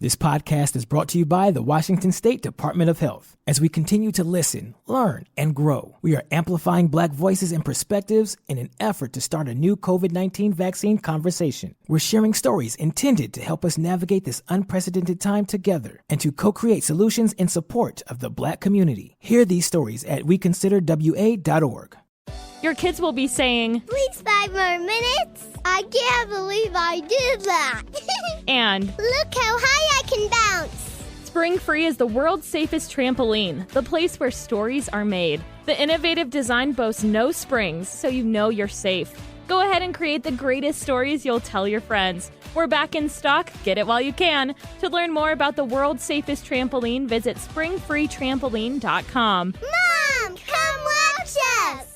This podcast is brought to you by the Washington State Department of Health. As we continue to listen, learn, and grow, we are amplifying Black voices and perspectives in an effort to start a new COVID-19 vaccine conversation. We're sharing stories intended to help us navigate this unprecedented time together and to co-create solutions in support of the Black community. Hear these stories at weconsiderwa.org. Your kids will be saying, "Please, 5 more minutes. I can't believe I did that." and "Look how high I can bounce." Spring Free is the world's safest trampoline, the place where stories are made. The innovative design boasts no springs, so you know you're safe. Go ahead and create the greatest stories you'll tell your friends. We're back in stock. Get it while you can. To learn more about the world's safest trampoline, visit springfreetrampoline.com. Mom, come watch us.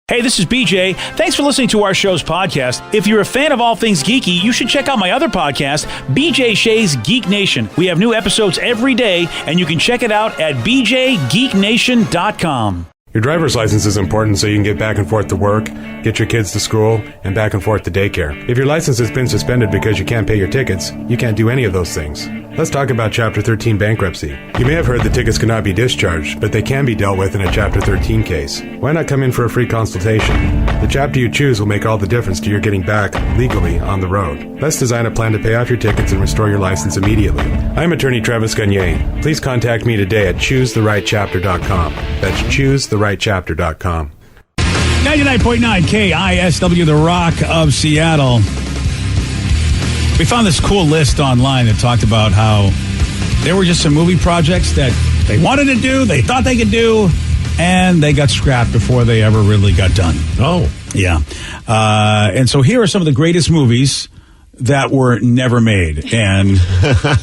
Hey, this is BJ. Thanks for listening to our show's podcast. If you're a fan of all things geeky, you should check out my other podcast, BJ Shea's Geek Nation. We have new episodes every day, and you can check it out at bjgeeknation.com. Your driver's license is important so you can get back and forth to work, get your kids to school, and back and forth to daycare. If your license has been suspended because you can't pay your tickets, you can't do any of those things. Let's talk about Chapter 13 bankruptcy. You may have heard the tickets cannot be discharged, but they can be dealt with in a Chapter 13 case. Why not come in for a free consultation? The chapter you choose will make all the difference to your getting back legally on the road. Let's design a plan to pay off your tickets and restore your license immediately. I'm attorney Travis Gagne. Please contact me today at choosetherightchapter.com. That's choosetherightchapter.com. 99.9 KISW, the Rock of Seattle. We found this cool list online that talked about how there were just some movie projects that they wanted to do, they thought they could do, and they got scrapped before they ever really got done. Oh. Yeah. And so here are some of the greatest movies that were never made. And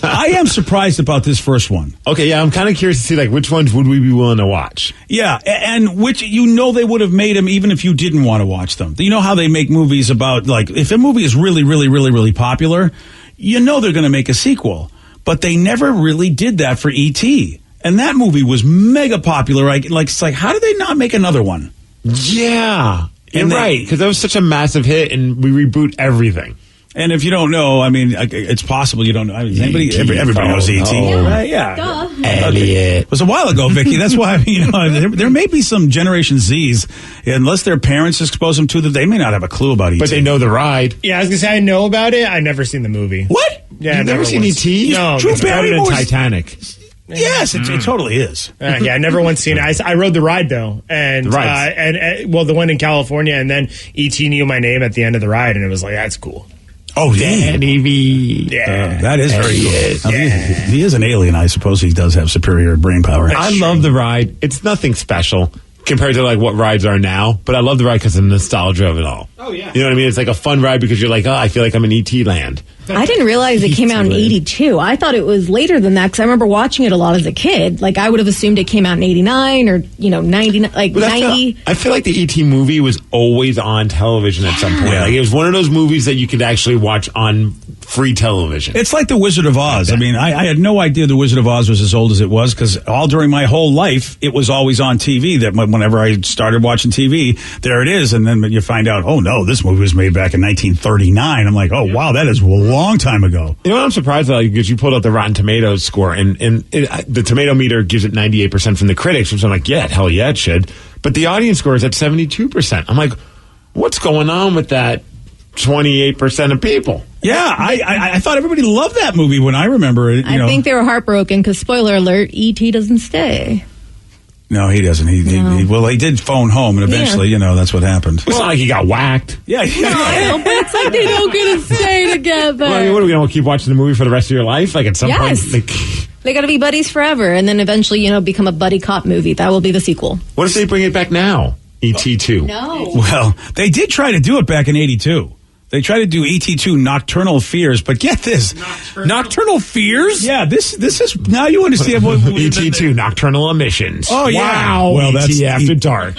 I am surprised about this first one. Okay, yeah, I'm kind of curious to see, like, which ones would we be willing to watch? Yeah, and which, you know, they would have made them even if you didn't want to watch them. You know how they make movies about, like, if a movie is really, really, really, really popular, you know they're going to make a sequel. But they never really did that for E.T. And that movie was mega popular. It's like, how did they not make another one? Yeah, you're right, because that was such a massive hit, and we reboot everything. And if you don't know, I mean, it's possible you don't know. I mean, everybody knows E.T. Yeah. Elliot. It was a while ago, Vicky. That's why, there may be some Generation Zs, unless their parents expose them to them, they may not have a clue about E.T. But they know the ride. Yeah, I was going to say, I know about it. I've never seen the movie. What? Yeah, You've never seen E.T.? No. Drew It's better than Barrymore's- Titanic. Yes, it totally is. Yeah, I never once seen it. I rode the ride, though. And, The rides. the one in California, and then E.T. knew my name at the end of the ride, and it was like, that's cool. Oh, yeah. Danny V. Yeah. That is very cool. He is an alien. I suppose he does have superior brain power. I love the ride. It's nothing special compared to, like, what rides are now, but I love the ride because of the nostalgia of it all. Oh, yeah. You know what I mean? It's like a fun ride because you're like, oh, I feel like I'm in E.T. land. I didn't realize it came out in 82. I thought it was later than that because I remember watching it a lot as a kid. Like, I would have assumed it came out in 89 or, 99, like But 90. I feel like the E.T. movie was always on television at some point. Yeah. Like, it was one of those movies that you could actually watch on free television. It's like The Wizard of Oz. I mean, I had no idea The Wizard of Oz was as old as it was because all during my whole life, it was always on TV. That whenever I started watching TV, there it is. And then you find out, oh, no, this movie was made back in 1939. I'm like, oh, wow, that is a long time ago. You know what I'm surprised about? Because you pulled out the Rotten Tomatoes score, and the tomato meter gives it 98% from the critics, which I'm like, yeah, hell yeah, it should. But the audience score is at 72%. I'm like, what's going on with that 28% of people? Yeah, I thought everybody loved that movie when I remember it. I think they were heartbroken because, spoiler alert, E.T. doesn't stay. No, he doesn't. He did phone home, and eventually, that's what happened. It's not like he got whacked. Yeah. No, but it's like they don't get to stay together. Well, I mean, what are we going to keep watching the movie for the rest of your life? Like, at some point, they got to be buddies forever, and then eventually, become a buddy cop movie. That will be the sequel. What if they bring it back now? E.T. 2. No. Well, they did try to do it back in 82. They tried to do ET2 Nocturnal Fears, but get this. Nocturnal Fears? Yeah, this is, now you understand what... ET2 Nocturnal Emissions. Oh, yeah. Wow. Well, that's ET After Dark.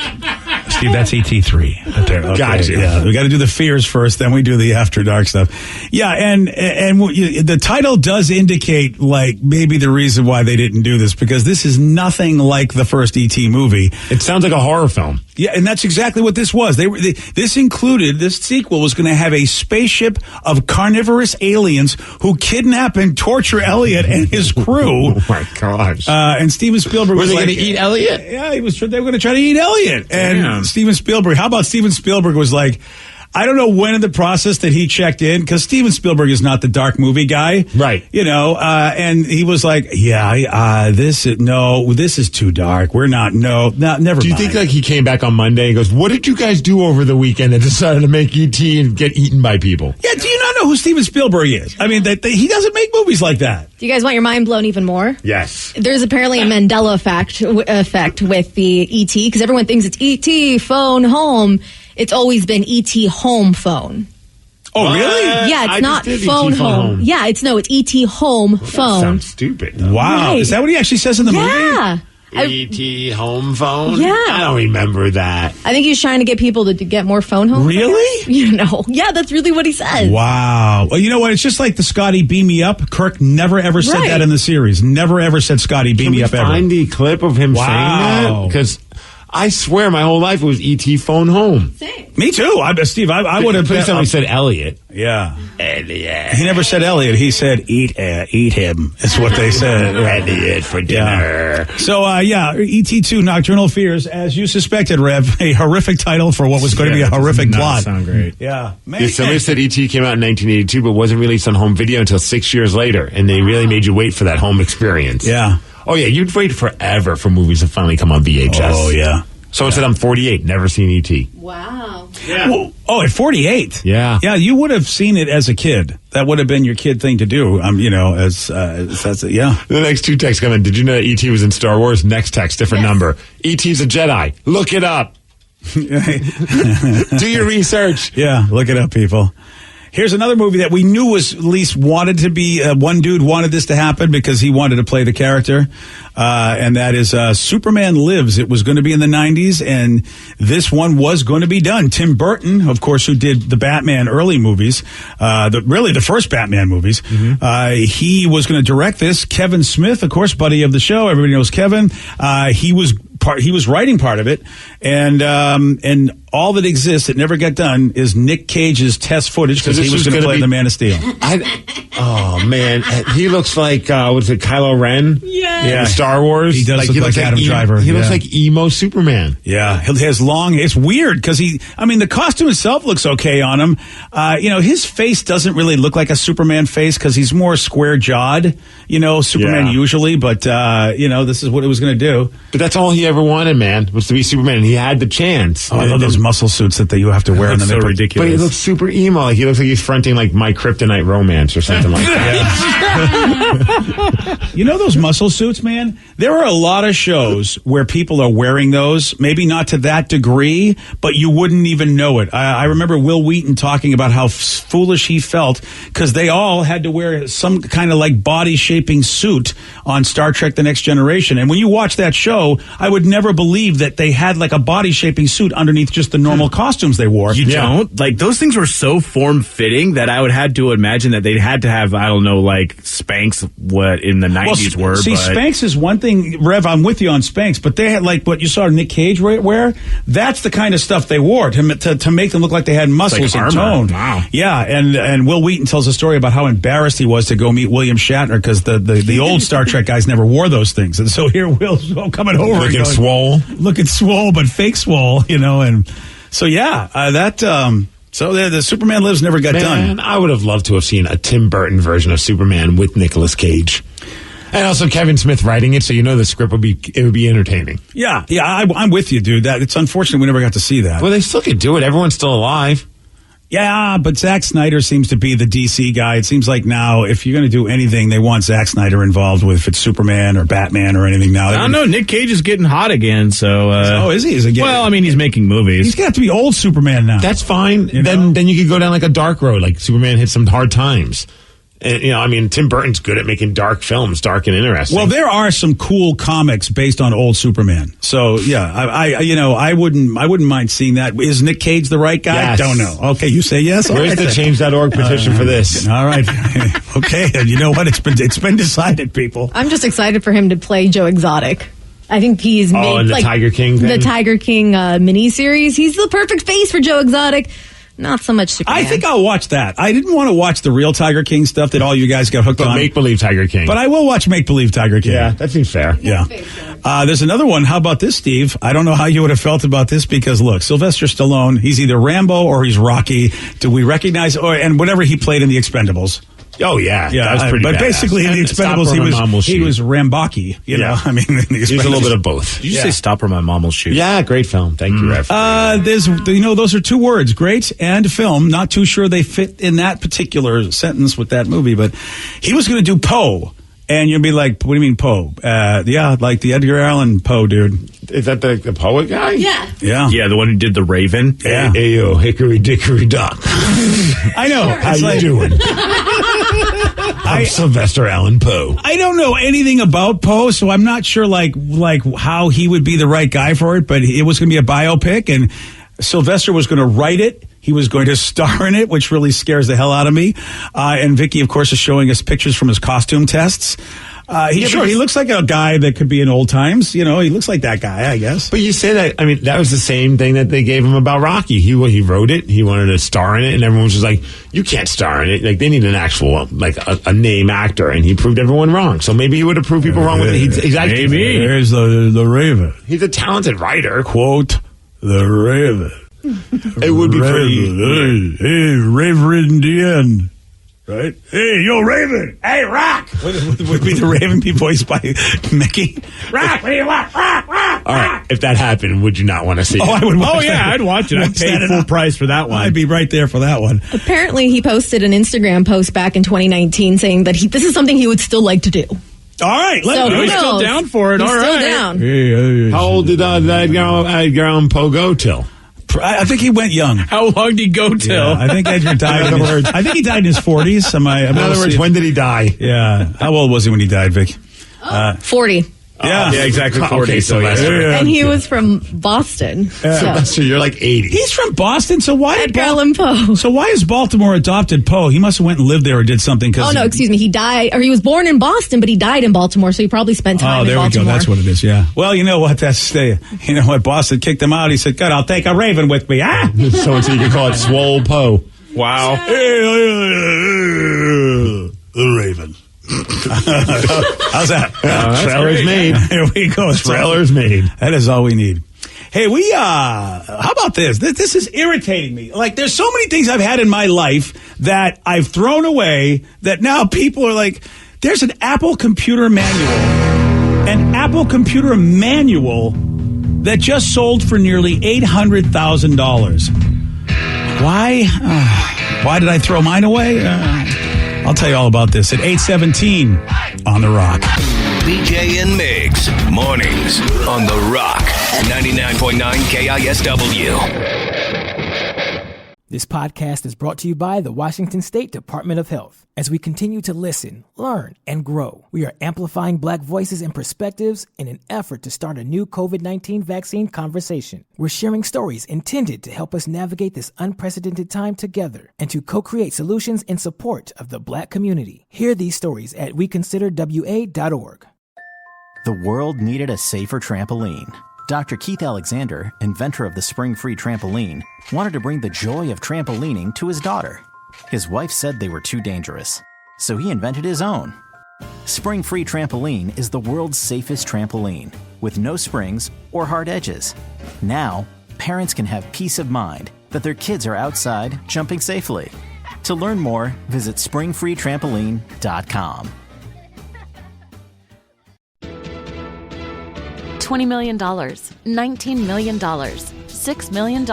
Steve, that's ET3. Okay, Gotcha. Yeah, we got to do the fears first, then we do the After Dark stuff. Yeah, and the title does indicate, like, maybe the reason why they didn't do this, because this is nothing like the first ET movie. It sounds like a horror film. Yeah, and that's exactly what this was. This sequel was going to have a spaceship of carnivorous aliens who kidnap and torture Elliot and his crew. Oh my gosh! And Steven Spielberg Were was they like, going to eat Elliot? Yeah, they were going to try to eat Elliot. And Damn. Steven Spielberg, how about Steven Spielberg was like, I don't know when in the process that he checked in, because Steven Spielberg is not the dark movie guy. Right. And he was like, this is too dark. We're not, never Do you mind. think like he came back on Monday and goes, what did you guys do over the weekend and decided to make E.T. and get eaten by people? Yeah, do you not know who Steven Spielberg is? I mean, he doesn't make movies like that. Do you guys want your mind blown even more? Yes. There's apparently a Mandela effect with the ET, because everyone thinks it's ET, phone, home. It's always been ET home phone. Oh, really? Yeah, it's not just did phone ET home. Yeah, it's ET home phone. Sounds stupid. Though. Wow. Right. Is that what he actually says in the movie? Yeah. E.T. home phone? Yeah. I don't remember that. I think he's trying to get people to get more phone home. Really? Yeah, that's really what he says. Wow. Well, you know what? It's just like the Scotty Beam Me Up. Kirk never ever said Right. that in the series. Never ever said Scotty Beam Can Me we Up ever. find the clip of him saying that? Because I swear my whole life it was E.T. phone home. Same. Me too. Steve, I would have. Please tell me he said Elliot. Yeah. Elliot. He never said Elliot. He said eat him. That's what they said. Elliot for dinner. So, ET2 Nocturnal Fears, as you suspected, Rev, a horrific title for what was going to be a horrific plot. Sound great. Yeah. Man. Yeah, somebody said E.T. came out in 1982, but wasn't released on home video until 6 years later, and they really made you wait for that home experience. Yeah. Oh, yeah, you'd wait forever for movies to finally come on VHS. Oh, yeah. Someone said I'm 48, never seen E.T. Wow. Well, at 48. Yeah. Yeah, you would have seen it as a kid. That would have been your kid thing to do. Yeah. The next two texts come in. Did you know that E.T. was in Star Wars? Next text, different number. E.T.'s a Jedi. Look it up. Do your research. Yeah, look it up, people. Here's another movie that we knew was at least wanted to be, one dude wanted this to happen because he wanted to play the character, and that is Superman Lives. It was going to be in the 90s, and this one was going to be done. Tim Burton, of course, who did the Batman early movies, the first Batman movies, he was going to direct this. Kevin Smith, of course, buddy of the show, everybody knows Kevin, he was writing part of it, and all that exists that never got done is Nick Cage's test footage because he was going to play the Man of Steel. Oh man, he looks like Kylo Ren? Yeah. In Star Wars. He does look like Adam Driver. He looks like emo Superman. Yeah, he has long. It's weird because the costume itself looks okay on him. His face doesn't really look like a Superman face because he's more square jawed. Superman usually, but this is what it was going to do. But that's all he ever wanted, man, was to be Superman. And he had the chance. Oh, I love those muscle suits that you have to wear, and then so they put ridiculous. But he looks super emo. Like he looks like he's fronting like My Kryptonite Romance or something like that. Those muscle suits, man? There are a lot of shows where people are wearing those, maybe not to that degree, but you wouldn't even know it. I remember Will Wheaton talking about how foolish he felt because they all had to wear some kind of like body-shaping suit on Star Trek The Next Generation. And when you watch that show, I would never believe that they had like a body-shaping suit underneath just the normal costumes they wore. You don't? Like, those things were so form-fitting that I would have to imagine that they'd had to have, I don't know, like Spanx, what in the 90s were. See, but Spanx is one thing, Rev, I'm with you on Spanx, but they had like what you saw Nick Cage wear. That's the kind of stuff they wore to make them look like they had muscles and tone. Wow. Yeah, and Will Wheaton tells a story about how embarrassed he was to go meet William Shatner because the old Star Trek guys never wore those things. And so here Will's coming over. Looking swole. Looking swole, but fake swole, and so So the Superman Lives never got done. I would have loved to have seen a Tim Burton version of Superman with Nicolas Cage. And also Kevin Smith writing it, so the script would be entertaining. Yeah, I'm with you, dude. It's unfortunate we never got to see that. Well, they still could do it. Everyone's still alive. Yeah, but Zack Snyder seems to be the DC guy. It seems like now, if you're going to do anything, they want Zack Snyder involved with, if it's Superman or Batman or anything now. I don't know. Nick Cage is getting hot again, so... is he? Is he well, he's making movies. He's going to have to be old Superman now. That's fine. Then you could go down like a dark road, like Superman hit some hard times. And, Tim Burton's good at making dark films, dark and interesting. Well, there are some cool comics based on old Superman. So yeah, I wouldn't mind seeing that. Is Nick Cage the right guy? Yes. Don't know. Okay, you say yes. Where's the Change.org petition for this? All right. Okay, you know what? It's been decided, people. I'm just excited for him to play Joe Exotic. I think he's made in the Tiger King thing? The Tiger King miniseries. He's the perfect face for Joe Exotic. Not so much Superman. I think I'll watch that. I didn't want to watch the real Tiger King stuff that all you guys got hooked on. Make Believe Tiger King. But I will watch Make Believe Tiger King. Yeah, that seems fair. Yeah. There's another one. How about this, Steve? I don't know how you would have felt about this because, look, Sylvester Stallone, he's either Rambo or he's Rocky. Do we recognize, and whatever he played in The Expendables. Oh, yeah. That was pretty But badass. basically, in The Expendables, he was Rambaki. You know, I mean, in The Expendables. He's a little bit of both. Did you say Stop or My Mom Will Shoot? Yeah, great film. Thank you, Rev. Those are two words, great and film. Not too sure they fit in that particular sentence with that movie, but he was going to do Poe. And you'd be like, what do you mean Poe? Yeah, like the Edgar Allan Poe dude. Is that the poet guy? Yeah. Yeah, the one who did The Raven. Yeah. Hey, yo, hickory dickory dock. I know. How you doing? I'm Sylvester Allen Poe. I don't know anything about Poe, so I'm not sure like how he would be the right guy for it, but it was going to be a biopic, and Sylvester was going to write it. He was going to star in it, which really scares the hell out of me. And Vicky, of course, is showing us pictures from his costume tests. He looks like a guy that could be in old times. You know, he looks like that guy, I guess. But you say that, that was the same thing that they gave him about Rocky. He wrote it, he wanted to star in it, and everyone was just like, you can't star in it. Like, they need an actual, a name actor, and he proved everyone wrong. So maybe he would have proved people wrong with it. He's actually, maybe. There's the Raven. He's a talented writer. Quote, the Raven. It would be pretty. Hey, Raven the end. Right? Hey, yo, Raven. Hey, Rock. Would be the Raven be voiced by Mickey? Rock, what do you want? Rock. All right. If that happened, would you not want to see it? I would watch that. I'd watch it. I'd pay full price for that one. I'd be right there for that one. Apparently, he posted an Instagram post back in 2019 saying that this is something he would still like to do. All right. He's still down for it. He's All still right. down. Hey, how old did Edgar Allan Poe go till? I think he went young. How long did he go till? Yeah, I think Edgar died. I think he died in his 40s. In other words, when did he die? Yeah. How old was he when he died, Vic? 40. Yeah, exactly 40. Okay, Sylvester. And he was from Boston. So you're like 80. He's from Boston, so why Edgar Allan Poe. So why is Baltimore adopted Poe? He must have went and lived there or did something. Oh, no, excuse me. He died, or he was born in Boston, but he died in Baltimore, so he probably spent time in Baltimore. Oh, there we go. That's what it is, yeah. Well, you know what? You know what? Boston kicked him out. He said, good, I'll take a Raven with me. Ah! So you can call it Swole Poe. Wow. The Raven. How's that? Trailer's made. Here we go. Trailer's made. That is all we need. Hey, how about this? This is irritating me. Like, there's so many things I've had in my life that I've thrown away that now people are like, there's an Apple computer manual. An Apple computer manual that just sold for nearly $800,000. Why did I throw mine away? I'll tell you all about this at 8:17 on The Rock. BJ and Migs, mornings on The Rock, 99.9 KISW. This podcast is brought to you by the Washington State Department of Health. As we continue to listen, learn, and grow, we are amplifying Black voices and perspectives in an effort to start a new COVID-19 vaccine conversation. We're sharing stories intended to help us navigate this unprecedented time together and to co-create solutions in support of the Black community. Hear these stories at weconsiderwa.org. The world needed a safer trampoline. Dr. Keith Alexander, inventor of the Spring-Free Trampoline, wanted to bring the joy of trampolining to his daughter. His wife said they were too dangerous, so he invented his own. Spring-Free Trampoline is the world's safest trampoline, with no springs or hard edges. Now, parents can have peace of mind that their kids are outside jumping safely. To learn more, visit springfreetrampoline.com. $20 million, $19 million, $6 million.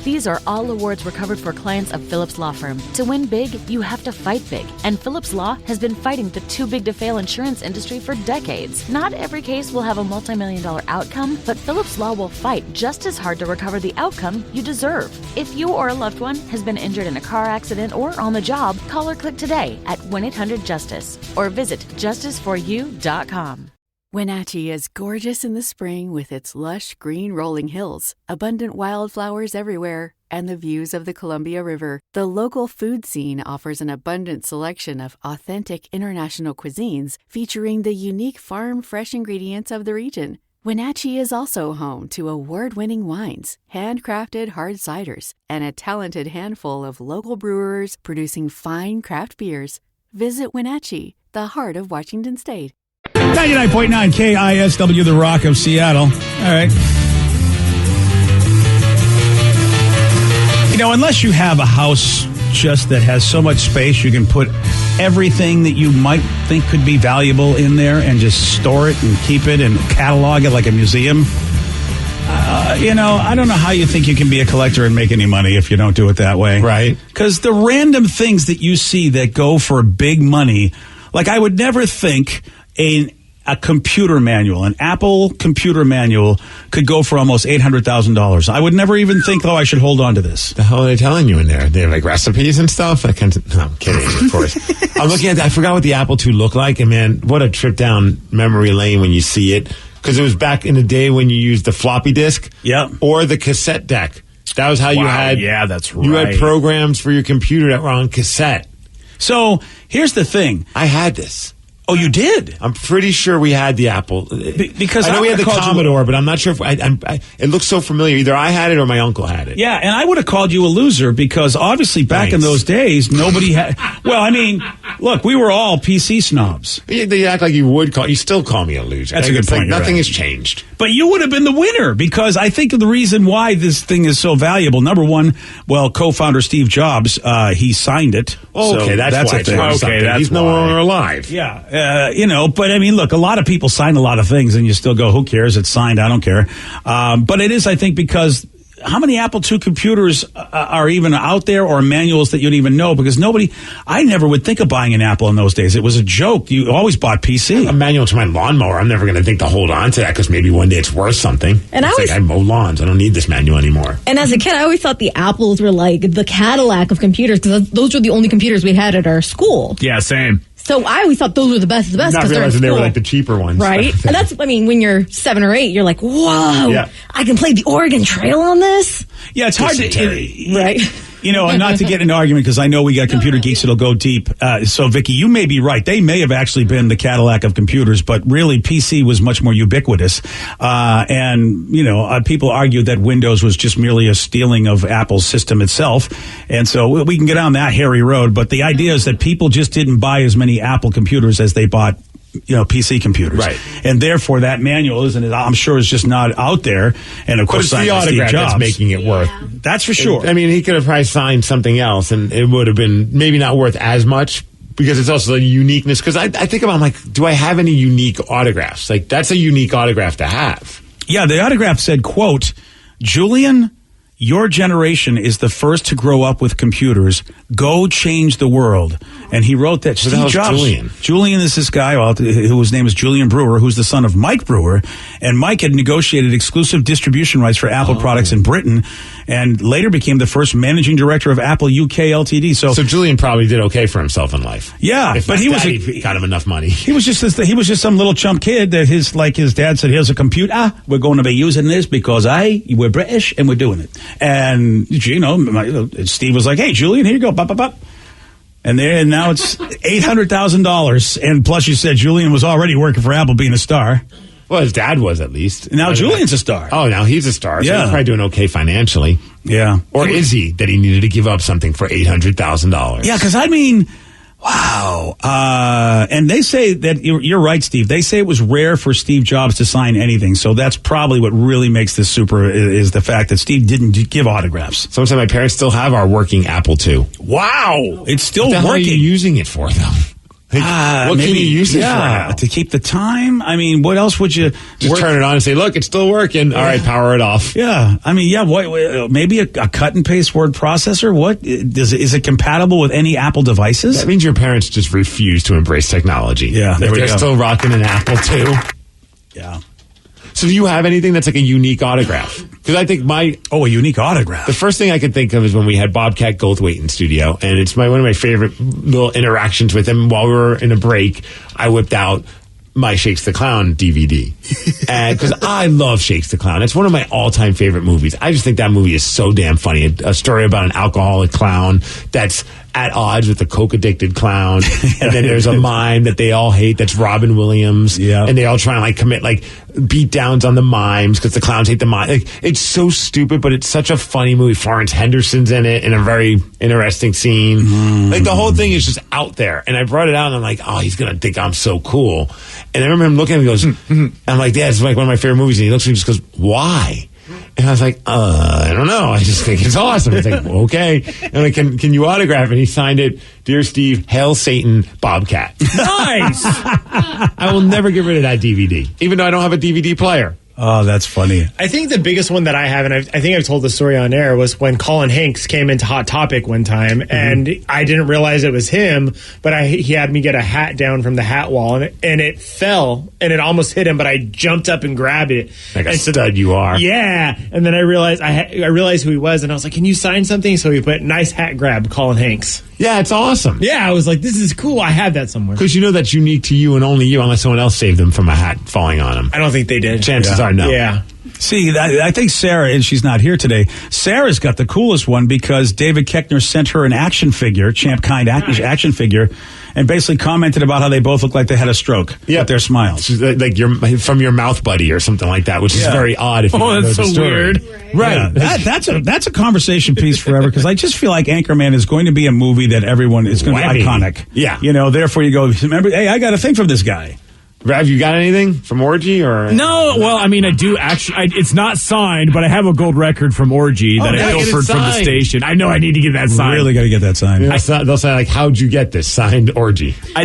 These are all awards recovered for clients of Phillips Law Firm. To win big, you have to fight big. And Phillips Law has been fighting the too big to fail insurance industry for decades. Not every case will have a multi-million-dollar outcome, but Phillips Law will fight just as hard to recover the outcome you deserve. If you or a loved one has been injured in a car accident or on the job, call or click today at 1-800-JUSTICE or visit justiceforyou.com. Wenatchee is gorgeous in the spring with its lush green rolling hills, abundant wildflowers everywhere, and the views of the Columbia River. The local food scene offers an abundant selection of authentic international cuisines featuring the unique farm-fresh ingredients of the region. Wenatchee is also home to award-winning wines, handcrafted hard ciders, and a talented handful of local brewers producing fine craft beers. Visit Wenatchee, the heart of Washington State. 99.9 KISW, the Rock of Seattle. All right. You know, unless you have a house just that has so much space, you can put everything that you might think could be valuable in there and just store it and keep it and catalog it like a museum. You know, I don't know how you think you can be a collector and make any money if you don't do it that way. Right. Because the random things that you see that go for big money, like I would never think a computer manual, an Apple computer manual, could go for almost $800,000. I would never even think, I should hold on to this. The hell are they telling you in there? They have like recipes and stuff? No, I'm kidding, of course. I'm looking at that. I forgot what the Apple II looked like, and man, what a trip down memory lane when you see it. Because it was back in the day when you used the floppy disk or the cassette deck. That was how you had. Yeah, that's right. You had programs for your computer that were on cassette. So here's the thing. I had this. Oh, you did? I'm pretty sure we had the Apple. Because I know we had the Commodore, but I'm not sure if it looks so familiar. Either I had it or my uncle had it. Yeah, and I would have called you a loser because obviously back in those days, nobody had. Well, I mean, look, we were all PC snobs. They act like you still call me a loser. That's a good point. Nothing has changed. But you would have been the winner because I think the reason why this thing is so valuable, number one, co-founder Steve Jobs, he signed it. Oh, okay, that's why. He's no longer alive. Yeah. But I mean, look, a lot of people sign a lot of things and you still go, who cares? It's signed. I don't care. But it is, I think, because how many Apple II computers are even out there or manuals that you'd even know? Because I never would think of buying an Apple in those days. It was a joke. You always bought PC. A manual to my lawnmower. I'm never going to think to hold on to that because maybe one day it's worth something. And I mow lawns. I don't need this manual anymore. And as a kid, I always thought the Apples were like the Cadillac of computers because those were the only computers we had at our school. Yeah, same. So I always thought those were the best Not realizing they were like the cheaper ones. Right? And that's, when you're 7 or 8, you're like, whoa, I can play the Oregon Trail on this? Yeah, it's hard to... Right? And not to get in an argument because I know we got computer geeks that'll go deep. So, Vicky, you may be right. They may have actually been the Cadillac of computers, but really PC was much more ubiquitous. People argue that Windows was just merely a stealing of Apple's system itself. And so we can get on that hairy road. But the idea is that people just didn't buy as many Apple computers as they bought PC computers. Right. And therefore that manual I'm sure is just not out there. And of course, it's the autograph that's making it worth. That's for sure. He could have probably signed something else and it would have been maybe not worth as much because it's also the uniqueness. Because I think about, do I have any unique autographs? Like, that's a unique autograph to have. Yeah, the autograph said, quote, Julian, your generation is the first to grow up with computers. Go change the world. And he wrote that. Steve Jobs. Julian is this guy whose name is Julian Brewer, who's the son of Mike Brewer. And Mike had negotiated exclusive distribution rights for Apple products in Britain and later became the first managing director of Apple UK Ltd. So Julian probably did okay for himself in life. Yeah, but he got him enough money. He was just some little chump kid that his dad said, here's a computer. We're going to be using this because we're British and we're doing it. And, Steve was like, hey, Julian, here you go. Bop, bop, bop. And now it's $800,000. And plus you said Julian was already working for Apple being a star. Well, his dad was at least. Now Julian's a star. Oh, now he's a star. So he's probably doing okay financially. Yeah. Or is he that he needed to give up something for $800,000? Yeah, because wow. And they say that you're right, Steve. They say it was rare for Steve Jobs to sign anything. So that's probably what really makes this super is the fact that Steve didn't give autographs. Sometimes my parents still have our working Apple II. Wow. It's still working. What are you working. using it for, though? What can you use it for now? To keep the time? I mean, what else would you... Just turn it on and say, look, it's still working. All right, power it off. Yeah. I mean, maybe a cut and paste word processor? What? Is it compatible with any Apple devices? That means your parents just refuse to embrace technology. Yeah, they're still rocking an Apple II. Yeah. So do you have anything that's like a unique autograph? Because I think a unique autograph. The first thing I could think of is when we had Bobcat Goldthwait in studio, and it's one of my favorite little interactions with him. While we were in a break, I whipped out my Shakes the Clown DVD. Because I love Shakes the Clown. It's one of my all-time favorite movies. I just think that movie is so damn funny. A story about an alcoholic clown that's at odds with the coke-addicted clown. And then there's a mime that they all hate that's Robin Williams. Yeah. And they all try and commit beat downs on the mimes because the clowns hate the mime. It's so stupid, but it's such a funny movie. Florence Henderson's in it in a very interesting scene. Mm. The whole thing is just out there. And I brought it out and I'm like, oh, he's going to think I'm so cool. And I remember him looking at me and goes, I'm like, yeah, it's like one of my favorite movies. And he looks at me and just goes, why? And I was like, I don't know. I just think it's awesome. It's like, okay. And I'm like, can you autograph? And he signed it, Dear Steve, Hail Satan, Bobcat. Nice. I will never get rid of that DVD, even though I don't have a DVD player. Oh, that's funny. I think the biggest one that I have, and I think I've told the story on air, was when Colin Hanks came into Hot Topic one time, and I didn't realize it was him, but he had me get a hat down from the hat wall, and it fell, and it almost hit him, but I jumped up and grabbed it. Like a stud you are. Yeah, and then I realized I realized who he was, and I was like, can you sign something? So he put, nice hat grab, Colin Hanks. Yeah, it's awesome. Yeah, I was like, this is cool. I have that somewhere. Because you know that's unique to you and only you, unless someone else saved them from a hat falling on them. I don't think they did. Chances are no. Yeah. See, I think Sarah, and she's not here today, Sarah's got the coolest one because David Koechner sent her an action figure, Champ Kind action figure, and basically commented about how they both look like they had a stroke with their smiles. Like from your mouth buddy or something like that, which is very odd if you don't know that's the so story. weird. Right. Yeah, that's a conversation piece forever because I just feel like Anchorman is going to be a movie that everyone is going to be iconic. Yeah. Therefore you go, remember, hey, I got a thing from this guy. Have you got anything from Orgy or no? Well, I mean, I do actually. It's not signed, but I have a gold record from Orgy that I pilfered from the station. I know I need to get that signed. Really got to get that signed. They'll say like, "How'd you get this signed Orgy?" I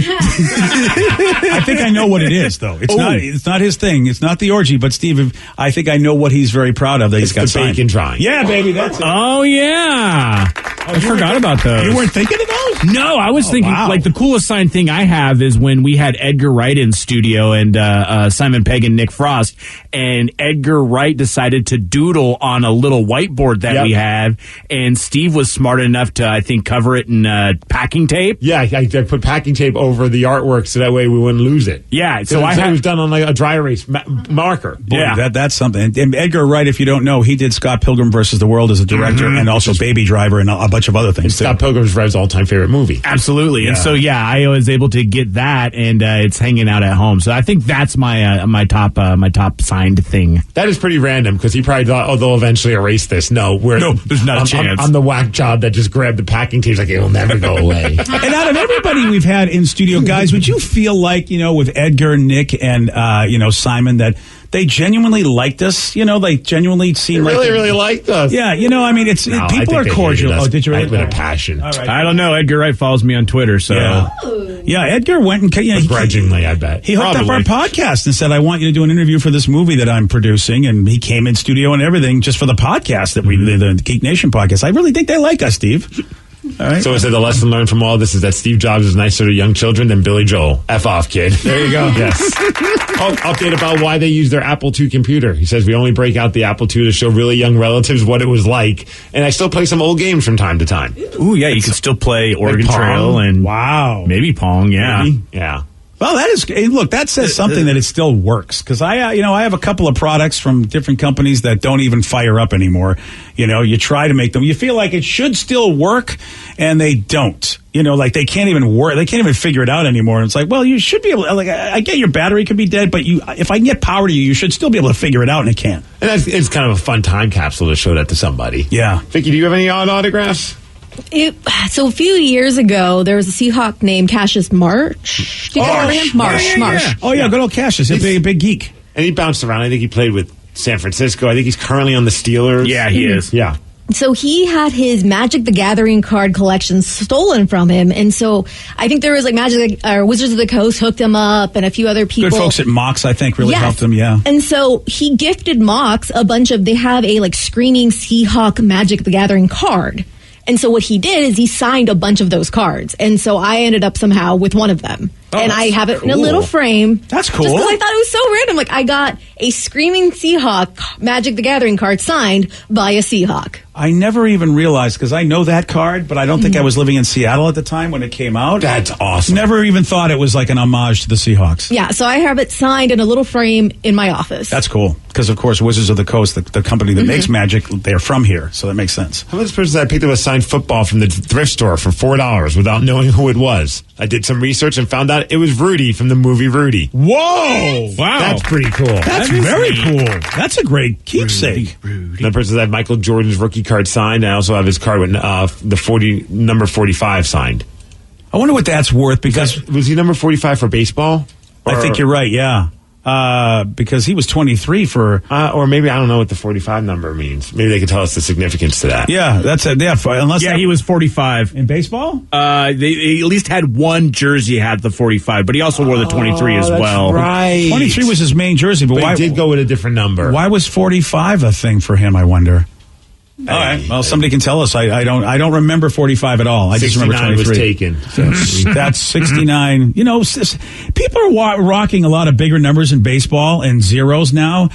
think I know what it is, though. It's not his thing. It's not the Orgy, but Steve, I think I know what he's very proud of that he's got the signed. bacon drawing. Yeah, baby, that's it. Oh yeah, I forgot about those. You weren't thinking of those? No, I was thinking wow. like the coolest signed thing I have is when we had Edgar Wright in studio and Simon Pegg and Nick Frost, and Edgar Wright decided to doodle on a little whiteboard that we had, and Steve was smart enough to, I think, cover it in packing tape. Yeah, I put packing tape over the artwork so that way we wouldn't lose it. Yeah, so it was done on like a dry erase marker. Boy, yeah, that's something. And Edgar Wright, if you don't know, he did Scott Pilgrim versus the World as a director, and also Baby Driver and a bunch of other things. Scott Pilgrim's Red's all-time favorite movie. Absolutely, and so I was able to get that, and it's hanging out at home. So I think that's my top signed thing. That is pretty random because he probably thought, they'll eventually erase this. No, there's not a chance. I'm the whack job that just grabbed the packing tape. Like it'll never go away. And out of everybody we've had in studio, guys, would you feel like with Edgar, Nick, and Simon that they genuinely liked us? They genuinely seemed like really liked us. Yeah, I mean, people are cordial. Oh, did you really? With a passion. All right. I don't know. Edgar Wright follows me on Twitter, so yeah, Edgar went and begrudgingly, I bet he hooked up our podcast and said, "I want you to do an interview for this movie that I'm producing," and he came in studio and everything just for the podcast that the Geek Nation podcast. I really think they like us, Steve. All right. So I said the lesson learned from all this is that Steve Jobs is nicer to young children than Billy Joel. F off, kid. There you go. Yes. Update about why they use their Apple II computer. He says, we only break out the Apple II to show really young relatives what it was like. And I still play some old games from time to time. Ooh, yeah, you can still play Oregon Trail and maybe Pong, yeah. Maybe. Yeah. Well, that says something that it still works. Because I have a couple of products from different companies that don't even fire up anymore. You try to make them, you feel like it should still work, and they don't. Like they can't even work. They can't even figure it out anymore. And it's like, well, you should be able to, I get your battery could be dead, but if I can get power to you should still be able to figure it out, and it can't. And it's kind of a fun time capsule to show that to somebody. Yeah. Vicky, do you have any odd autographs? So a few years ago, there was a Seahawk named Cassius Marsh. Do you guys remember him? Marsh. Oh, yeah, good old Cassius. He's a big geek. And he bounced around. I think he played with San Francisco. I think he's currently on the Steelers. Yeah, he is. Yeah. So he had his Magic the Gathering card collection stolen from him. And so I think there was like Wizards of the Coast hooked him up and a few other people. Good folks at Mox, I think, really helped him, yeah. And so he gifted Mox they have a like Screaming Seahawk Magic the Gathering card. And so what he did is he signed a bunch of those cards. And so I ended up somehow with one of them. Oh, and I have it in a little frame. That's cool. Just because I thought it was so random. Like, I got a Screaming Seahawk Magic the Gathering card signed by a Seahawk. I never even realized, because I know that card, but I don't think I was living in Seattle at the time when it came out. That's awesome. Never even thought it was like an homage to the Seahawks. Yeah, so I have it signed in a little frame in my office. That's cool. Because, of course, Wizards of the Coast, the company that makes Magic, they're from here, so that makes sense. How about this person that picked up a signed football from the thrift store for $4 without knowing who it was? I did some research and found out it was Rudy from the movie Rudy. Whoa! Wow. That's pretty cool. That's very cool. That's a great keepsake. Rudy. Another person that had Michael Jordan's rookie card signed. I also have his card with number 45 signed. I wonder what that's worth, because... Was he number 45 for baseball? I think you're right, yeah. Because he was 23 for... or maybe I don't know what the 45 number means. Maybe they could tell us the significance to that. Yeah, that's it. Yeah, he was 45. In baseball? They at least had one jersey had the 45, but he also wore the 23 as well. Right. 23 was his main jersey, but why... he did go with a different number. Why was 45 a thing for him, I wonder? All right. Well, somebody can tell us. I don't remember 45 at all. I just remember 23. Was taken. So that's 69. You know, people are rocking a lot of bigger numbers in baseball and zeros now.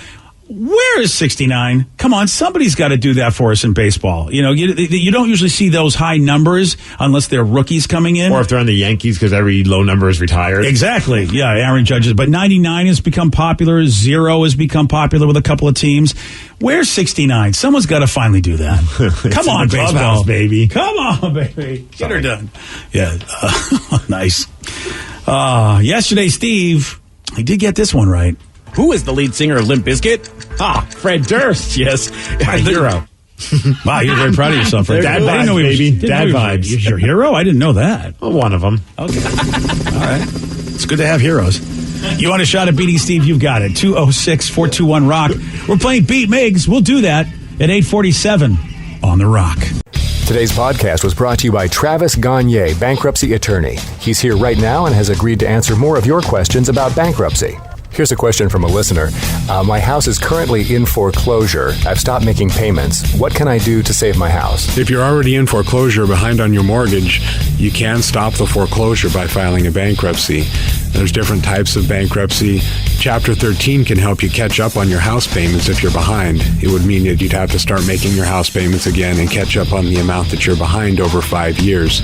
Where is 69? Come on, somebody's got to do that for us in baseball. You know, you don't usually see those high numbers unless they're rookies coming in. Or if they're on the Yankees, because every low number is retired. Exactly. Yeah, Aaron Judge. But 99 has become popular. 0 has become popular with a couple of teams. Where's 69? Someone's got to finally do that. Come on, baseball. Baby. Come on, baby. Get her done. Yeah. Nice. Yesterday, Steve, he did get this one right. Who is the lead singer of Limp Bizkit? Fred Durst. Yes. My hero. Wow, you're very proud of yourself, Fred. Dad vibes, baby. Dad vibes. He's your hero? I didn't know that. Well, one of them. Okay. All right. It's good to have heroes. You want a shot at beating Steve? You've got it. 206-421-ROCK. We're playing Beat Migs. We'll do that at 8:47 on The Rock. Today's podcast was brought to you by Travis Gagne, bankruptcy attorney. He's here right now and has agreed to answer more of your questions about bankruptcy. Here's a question from a listener. My house is currently in foreclosure. I've stopped making payments. What can I do to save my house? If you're already in foreclosure behind on your mortgage, you can stop the foreclosure by filing a bankruptcy. There's different types of bankruptcy. Chapter 13 can help you catch up on your house payments if you're behind. It would mean that you'd have to start making your house payments again and catch up on the amount that you're behind over 5 years.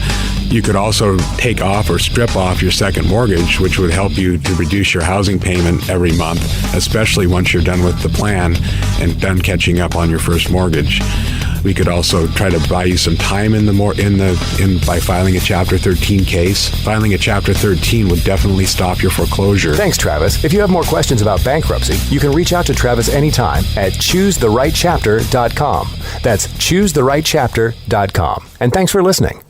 You could also take off or strip off your second mortgage, which would help you to reduce your housing payment every month, especially once you're done with the plan and done catching up on your first mortgage. We could also try to buy you some time by filing a Chapter 13 case. Filing a Chapter 13 would definitely stop your foreclosure. Thanks, Travis. If you have more questions about bankruptcy, you can reach out to Travis anytime at ChooseTheRightChapter.com. That's ChooseTheRightChapter.com. And thanks for listening.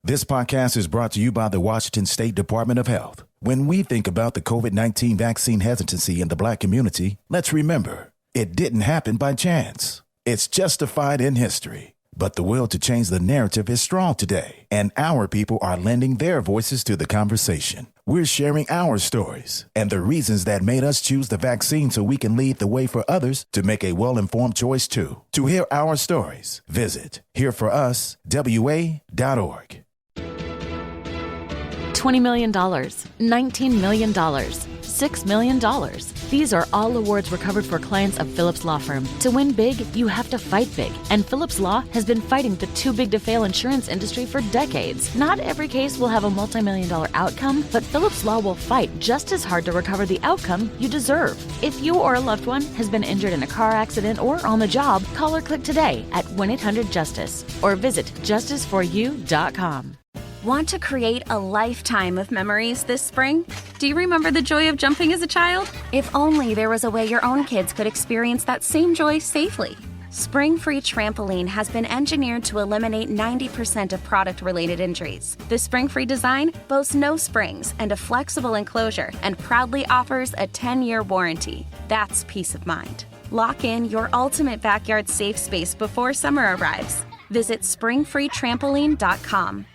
This podcast is brought to you by the Washington State Department of Health. When we think about the COVID-19 vaccine hesitancy in the Black community, let's remember, it didn't happen by chance. It's justified in history. But the will to change the narrative is strong today, and our people are lending their voices to the conversation. We're sharing our stories and the reasons that made us choose the vaccine so we can lead the way for others to make a well-informed choice too. To hear our stories, visit hereforuswa.org. $20 million, $19 million, $6 million. These are all awards recovered for clients of Phillips Law Firm. To win big, you have to fight big. And Phillips Law has been fighting the too-big-to-fail insurance industry for decades. Not every case will have a multi-million-dollar outcome, but Phillips Law will fight just as hard to recover the outcome you deserve. If you or a loved one has been injured in a car accident or on the job, call or click today at 1-800-JUSTICE or visit justiceforyou.com. Want to create a lifetime of memories this spring? Do you remember the joy of jumping as a child? If only there was a way your own kids could experience that same joy safely. Spring Free Trampoline has been engineered to eliminate 90% of product-related injuries. The Spring Free design boasts no springs and a flexible enclosure and proudly offers a 10-year warranty. That's peace of mind. Lock in your ultimate backyard safe space before summer arrives. Visit springfreetrampoline.com.